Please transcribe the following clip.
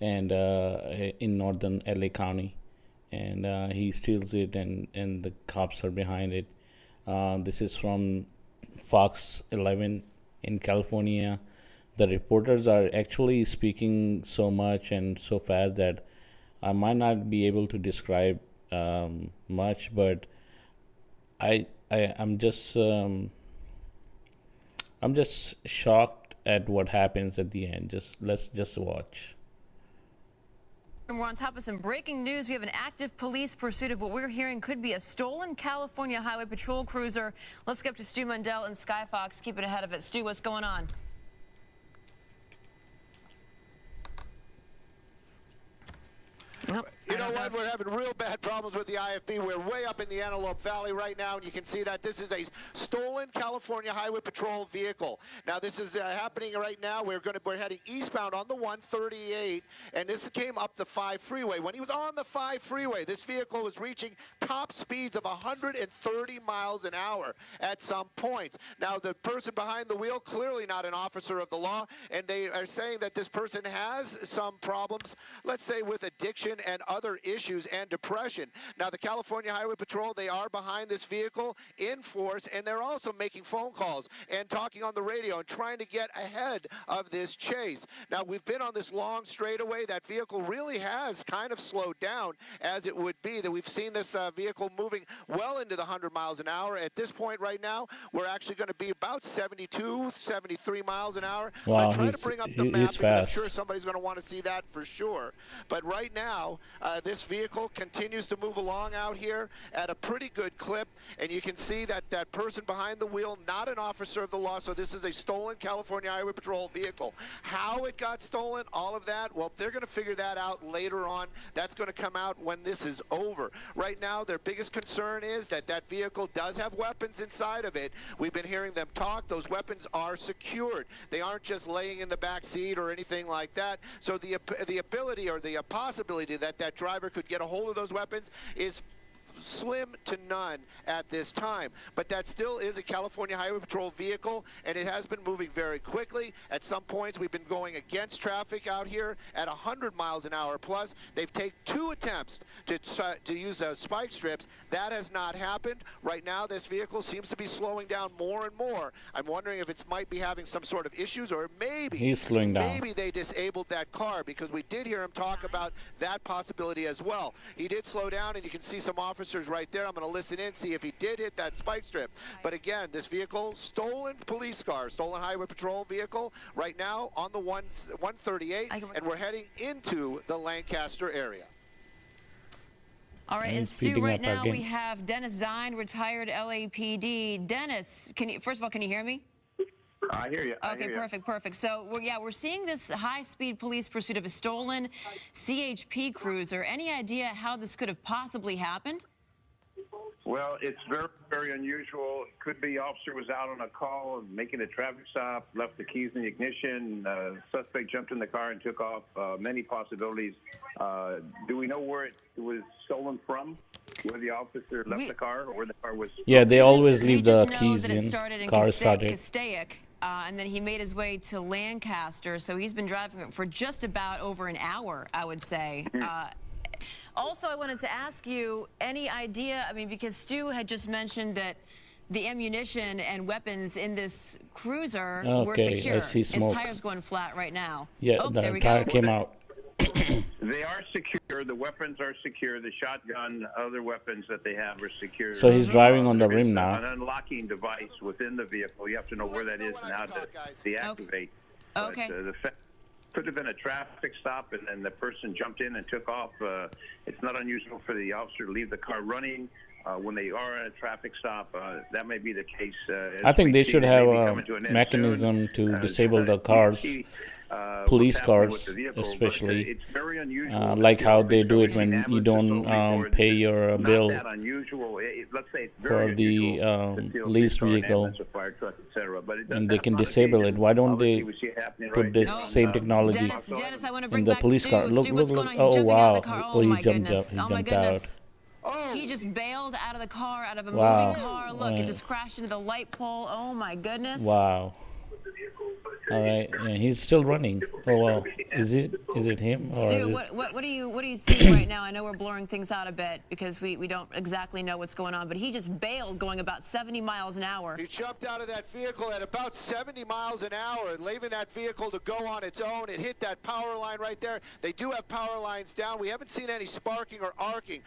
and in northern LA County, and he steals it, and the cops are behind it. This is from Fox 11 in California. The reporters are actually speaking so much and so fast that I might not be able to describe much, but I'm just shocked at what happens at the end. Let's just watch. And we're on top of some breaking news. We have an active police pursuit of what we're hearing could be a stolen California Highway Patrol cruiser. Let's get up to Stu Mundell and Sky Fox. Keep it ahead of it. Stu, what's going on? Nope. You know what? We're having real bad problems with the IFB. We're way up in the Antelope Valley right now, and you can see that this is a stolen California Highway Patrol vehicle. Now, this is happening right now. We're heading eastbound on the 138, and this came up the 5 freeway. When he was on the 5 freeway, this vehicle was reaching top speeds of 130 miles an hour at some points. Now, the person behind the wheel, clearly not an officer of the law, and they are saying that this person has some problems, let's say, with addiction and other issues and depression. Now, the California Highway Patrol, they are behind this vehicle in force, and they're also making phone calls and talking on the radio and trying to get ahead of this chase. Now, we've been on this long straightaway. That vehicle really has kind of slowed down, as it would be, that we've seen this vehicle moving well into the 100 miles an hour. At this point right now, we're actually going to be about 72, 73 miles an hour. Wow, I'm trying to bring up the map because fast. I'm sure somebody's going to want to see that for sure. But right now, this vehicle continues to move along out here at a pretty good clip, and you can see that that person behind the wheel, not an officer of the law, so this is a stolen California Highway Patrol vehicle. How it got stolen, all of that, well, they're going to figure that out later on. That's going to come out when this is over. Right now, their biggest concern is that that vehicle does have weapons inside of it. We've been hearing them talk. Those weapons are secured. They aren't just laying in the back seat or anything like that. So the ability or the possibility that that driver could get a hold of those weapons is slim to none at this time. But that still is a California Highway Patrol vehicle, and it has been moving very quickly. At some points, we've been going against traffic out here at 100 miles an hour plus. They've taken 2 attempts to use spike strips. That has not happened. Right now, this vehicle seems to be slowing down more and more. I'm wondering if it might be having some sort of issues, or maybe he's slowing down. Maybe they disabled that car, because we did hear him talk about that possibility as well. He did slow down, and you can see some officers right there. I'm going to listen in, see if he did hit that spike strip. But again, this vehicle, stolen police car, stolen Highway Patrol vehicle, right now on the 138, and we're heading into the Lancaster area. All right, and Stu, right now we have Dennis Zine, retired LAPD. Dennis, first of all, can you hear me? I hear you. Okay, perfect. So, we're seeing this high-speed police pursuit of a stolen CHP cruiser. Any idea how this could have possibly happened? Well, it's very, very unusual. It could be officer was out on a call, making a traffic stop, left the keys in the ignition. Suspect jumped in the car and took off. Many possibilities. Do we know where it was stolen from? Where the officer left the car, or where the car was? Yeah, they always leave the keys in. Car started. Castaic, and then he made his way to Lancaster. So he's been driving for just about over an hour, I would say. Also, I wanted to ask you, any idea, because Stu had just mentioned that the ammunition and weapons in this cruiser were secure. I see smoke. His tire's going flat right now. Yeah, the tire came out. They are secure. The weapons are secure. The shotgun, other weapons that they have are secure. So he's driving on the rim now. An unlocking device within the vehicle. You have to know where that is and how to deactivate. Okay. But, the fact could have been a traffic stop, and then the person jumped in and took off. It's not unusual for the officer to leave the car running when they are at a traffic stop. That may be the case. I think they should have a mechanism to disable the cars. Police cars, especially, it's very unusual. like how they do it when you don't pay your bill for the leased vehicle, and they can disable it. Why don't they put this same technology Dennis, I want to bring in the back police car? Look! Oh wow! Oh, he jumped up. He jumped out. He just bailed out of the car, out of a moving car. Look, it just crashed into the light pole. Oh my goodness! Wow. All right, yeah, he's still running. Oh well, is it him or Stu, is it, what are you seeing right now? I know we're blurring things out a bit because we don't exactly know what's going on, but he just bailed going about 70 miles an hour. He jumped out of that vehicle at about 70 miles an hour, leaving that vehicle to go on its own. It hit that power line right there. They do have power lines down. We haven't seen any sparking or arcing.